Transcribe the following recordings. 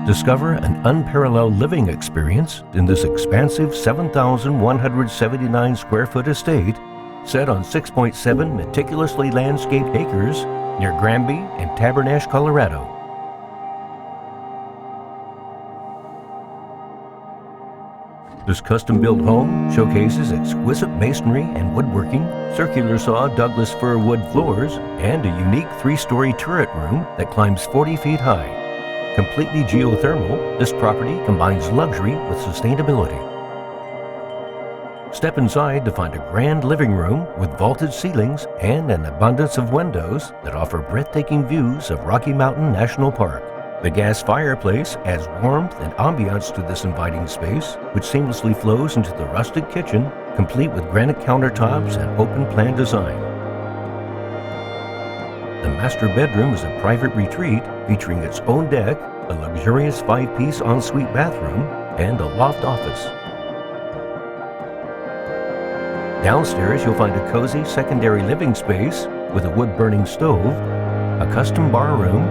Discover an unparalleled living experience in this expansive 7,179 square foot estate set on 6.7 meticulously landscaped acres near Granby and Tabernash, Colorado. This custom-built home showcases exquisite masonry and woodworking, circular saw Douglas fir wood floors, and a unique 3-story turret room that climbs 40 feet high. Completely geothermal, this property combines luxury with sustainability. Step inside to find a grand living room with vaulted ceilings and an abundance of windows that offer breathtaking views of Rocky Mountain National Park. The gas fireplace adds warmth and ambiance to this inviting space, which seamlessly flows into the rustic kitchen, complete with granite countertops and open-plan design. The master bedroom is a private retreat featuring its own deck, a luxurious 5-piece ensuite bathroom, and a loft office. Downstairs, you'll find a cozy secondary living space with a wood-burning stove, a custom bar room,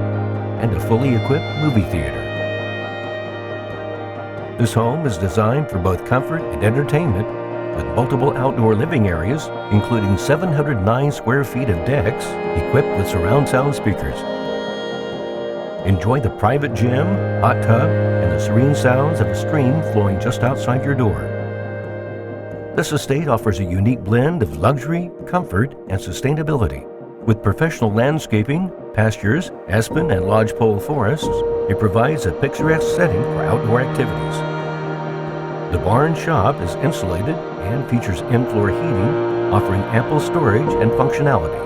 and a fully equipped movie theater. This home is designed for both comfort and entertainment, with multiple outdoor living areas, including 709 square feet of decks equipped with surround sound speakers. Enjoy the private gym, hot tub, and the serene sounds of a stream flowing just outside your door. This estate offers a unique blend of luxury, comfort, and sustainability. With professional landscaping, pastures, aspen, and lodgepole forests, it provides a picturesque setting for outdoor activities. The barn shop is insulated and features in-floor heating, offering ample storage and functionality.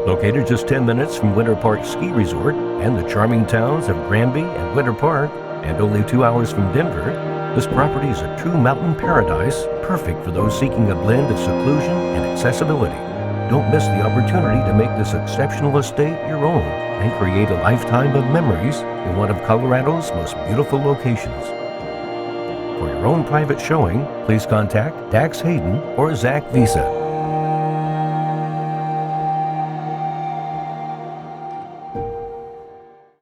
Located just 10 minutes from Winter Park Ski Resort and the charming towns of Granby and Winter Park, and only 2 hours from Denver, this property is a true mountain paradise, perfect for those seeking a blend of seclusion and accessibility. Don't miss the opportunity to make this exceptional estate your own and create a lifetime of memories in one of Colorado's most beautiful locations. For your own private showing, please contact Dax Hayden or Zach Visa.